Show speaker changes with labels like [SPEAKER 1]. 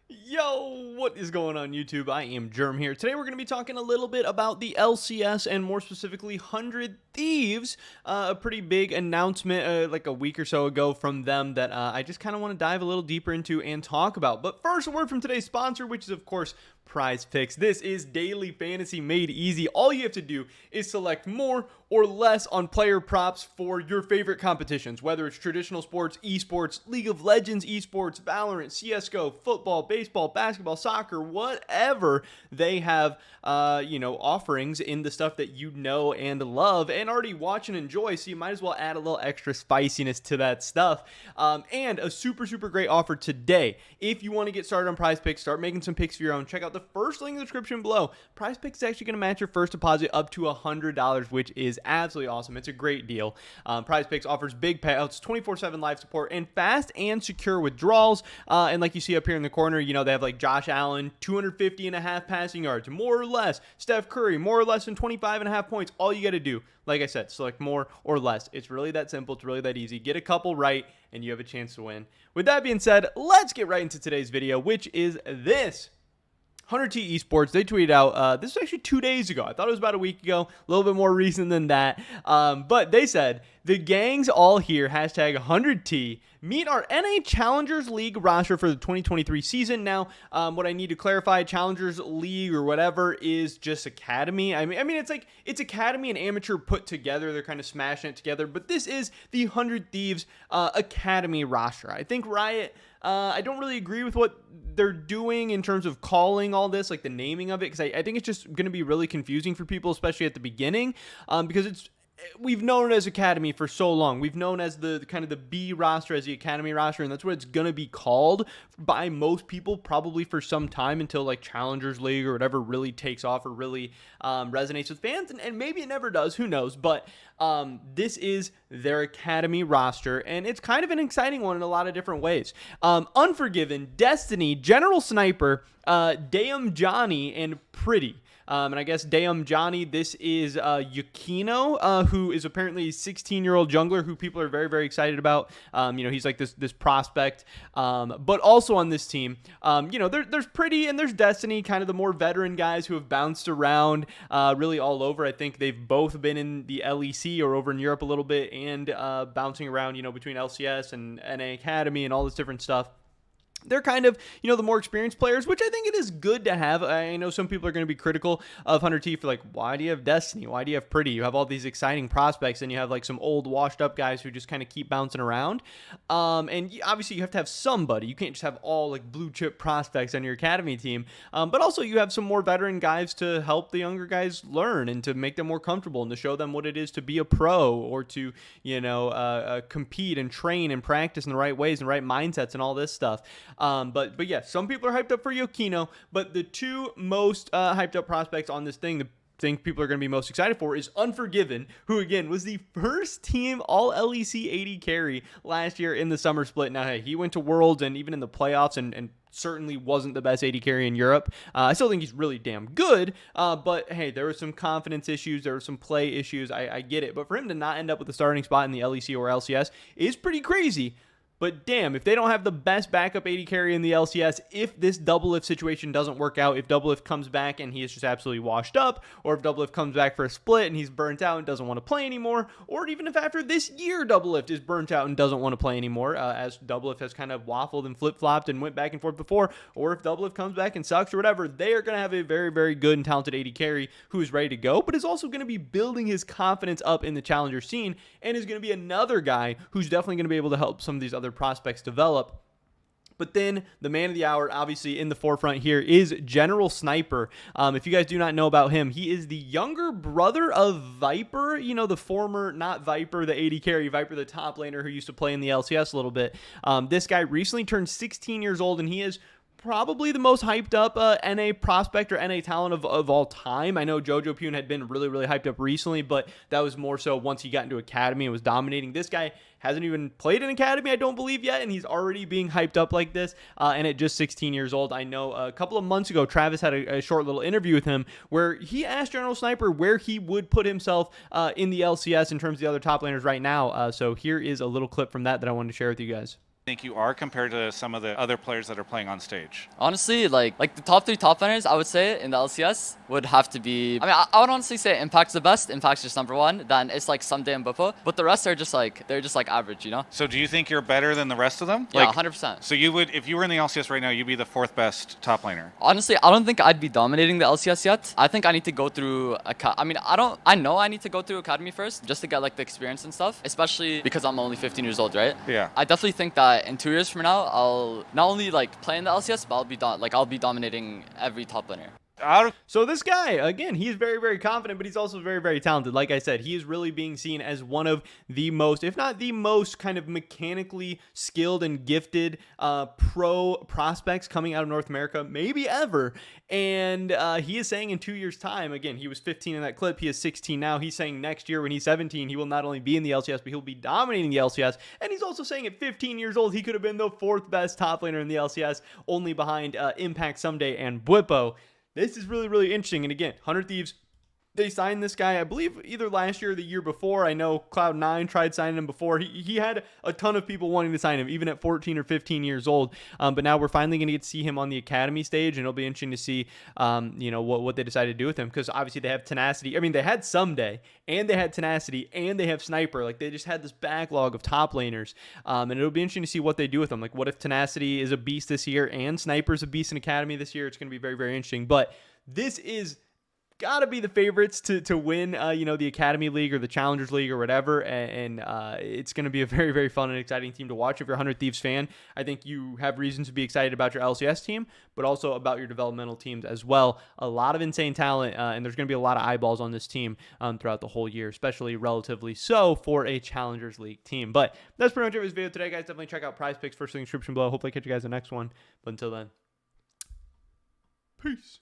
[SPEAKER 1] Yo, what is going on YouTube? I am Germ here. Today we're going to be talking a little bit about the LCS and more specifically 100 Thieves. A pretty big announcement like a week or so ago from them that I just kind of want to dive a little deeper into and talk about. But first, a word from today's sponsor, which is of course Prize Picks. This is daily fantasy made easy. All you have to do is select more or less on player props for your favorite competitions, whether it's traditional sports, esports, League of Legends esports, Valorant, CSGO, football, baseball, basketball, soccer, whatever. They have, offerings in the stuff that you know and love and already watch and enjoy, so you might as well add a little extra spiciness to that stuff. And a super great offer today. If you want to get started on Prize Picks, start making some picks of your own, check out the first link in the description below. Prize Picks is actually going to match your first deposit up to $100, which is absolutely awesome. It's a great deal. Prize Picks offers big payouts, 24/7 live support, and fast and secure withdrawals. And like you see up here in the corner, they have like Josh Allen, 250.5 passing yards, more or less. Steph Curry, more or less than 25.5 points. All you got to do, like I said, select more or less. It's really that simple. It's really that easy. Get a couple right, and you have a chance to win. With that being said, let's get right into today's video, which is this. 100T Esports, they tweeted out, this was actually 2 days ago. I thought it was about a week ago, a little bit more recent than that. But they said, the gang's all here, hashtag 100T, meet our NA Challengers League roster for the 2023 season. Now, what I need to clarify, Challengers League or whatever is just Academy. I mean, it's Academy and Amateur put together. They're kind of smashing it together. But this is the 100 Thieves Academy roster. I think Riot, I don't really agree with what they're doing in terms of calling all this, like the naming of it, because I think it's just going to be really confusing for people, especially at the beginning, because we've known it as Academy for so long. We've known as the kind of the B roster as the Academy roster, and that's what it's going to be called by most people probably for some time until like Challengers League or whatever really takes off or really resonates with fans, and maybe it never does, who knows, but this is their Academy roster, and it's kind of an exciting one in a lot of different ways. Unforgiven, Destiny, General Sniper, Dayum Johnny, and Pretty. And I guess Dayum Johnny, this is Yukino, who is apparently a 16-year-old jungler who people are very excited about. He's like this prospect. But also on this team, there's Pretty and there's Destiny, kind of the more veteran guys who have bounced around really all over. I think they've both been in the LEC or over in Europe a little bit and bouncing around, between LCS and NA Academy and all this different stuff. They're kind of, the more experienced players, which I think it is good to have. I know some people are going to be critical of 100T for like, why do you have Destiny? Why do you have Pretty? You have all these exciting prospects, and you have like some old washed up guys who just kind of keep bouncing around. And obviously you have to have somebody. You can't just have all like blue chip prospects on your academy team. But also you have some more veteran guys to help the younger guys learn and to make them more comfortable and to show them what it is to be a pro or to, compete and train and practice in the right ways and right mindsets and all this stuff. But yeah, some people are hyped up for Yukino, but the two most hyped up prospects on this thing, the thing people are going to be most excited for, is Unforgiven, who again was the first team all LEC AD carry last year in the summer split. Now, hey, he went to Worlds and even in the playoffs and certainly wasn't the best AD carry in Europe. I still think he's really damn good, but hey, there were some confidence issues, there were some play issues, I get it, but for him to not end up with a starting spot in the LEC or LCS is pretty crazy. But damn, if they don't have the best backup AD carry in the LCS, if this Doublelift situation doesn't work out, if Doublelift comes back and he is just absolutely washed up, or if Doublelift comes back for a split and he's burnt out and doesn't want to play anymore, or even if after this year Doublelift is burnt out and doesn't want to play anymore, as Doublelift has kind of waffled and flip-flopped and went back and forth before, or if Doublelift comes back and sucks or whatever, they are going to have a very good and talented AD carry who is ready to go, but is also going to be building his confidence up in the challenger scene, and is going to be another guy who's definitely going to be able to help some of these other prospects develop. But then the man of the hour, obviously in the forefront here, is General Sniper. If you guys do not know about him, he is the younger brother of Viper, the former, not Viper, the AD carry, Viper, the top laner who used to play in the LCS a little bit. This guy recently turned 16 years old, and he is probably the most hyped up NA prospect or NA talent of all time. I know JoJo Pune had been really hyped up recently, but that was more so once he got into Academy and was dominating. This guy hasn't even played in Academy, I don't believe, yet, and he's already being hyped up like this, and at just 16 years old. I know a couple of months ago, Travis had a short little interview with him where he asked General Sniper where he would put himself in the LCS in terms of the other top laners right now. So here is a little clip from that I wanted to share with you guys.
[SPEAKER 2] Think you are compared to some of the other players that are playing on stage?
[SPEAKER 3] Honestly, like the top 3 top laners, I would say in the LCS would have to be. I mean, I would honestly say Impact's the best. Impact's just number 1. Then it's like Someday and Buffa, but the rest are just like they're just like average, you know?
[SPEAKER 2] So do you think you're better than the rest of them?
[SPEAKER 3] Yeah,
[SPEAKER 2] Like,
[SPEAKER 3] 100%.
[SPEAKER 2] so you would, if you were in the LCS right now, you'd be the 4th best top laner.
[SPEAKER 3] Honestly, I don't think I'd be dominating the LCS yet. I think I need to go through I mean, I know I need to go through Academy first just to get like the experience and stuff, especially because I'm only 15 years old, right?
[SPEAKER 2] Yeah.
[SPEAKER 3] I definitely think that in 2 years from now, I'll not only like play in the LCS, but I'll be dominating every top laner.
[SPEAKER 1] So this guy, again, he's very, very confident, but he's also very, very talented. Like I said, he is really being seen as one of the most, if not the most, kind of mechanically skilled and gifted pro prospects coming out of North America, maybe ever. And he is saying in 2 years' time, again, he was 15 in that clip. He is 16 now. He's saying next year when he's 17, he will not only be in the LCS, but he'll be dominating the LCS. And he's also saying at 15 years old, he could have been the 4th best top laner in the LCS, only behind Impact Someday and Bwipo. This is really, really interesting. And again, 100 Thieves, they signed this guy, I believe, either last year or the year before. I know Cloud9 tried signing him before. He had a ton of people wanting to sign him, even at 14 or 15 years old. But now we're finally going to get to see him on the Academy stage, and it'll be interesting to see, what they decide to do with him. Because obviously they have Tenacity. I mean, they had Someday, and they had Tenacity, and they have Sniper. Like, they just had this backlog of top laners. And it'll be interesting to see what they do with them. Like, what if Tenacity is a beast this year, and Sniper's a beast in Academy this year? It's going to be very, very interesting. But this is gotta be the favorites to win, the Academy League or the Challengers League or whatever, and it's gonna be a very, very fun and exciting team to watch. If you're a 100 Thieves fan, I think you have reason to be excited about your LCS team, but also about your developmental teams as well. A lot of insane talent, and there's gonna be a lot of eyeballs on this team throughout the whole year, especially relatively so for a Challengers League team. But that's pretty much it for this video today, guys. Definitely check out Prize Picks, first link in the description below. Hopefully I catch you guys in the next one, but until then, peace.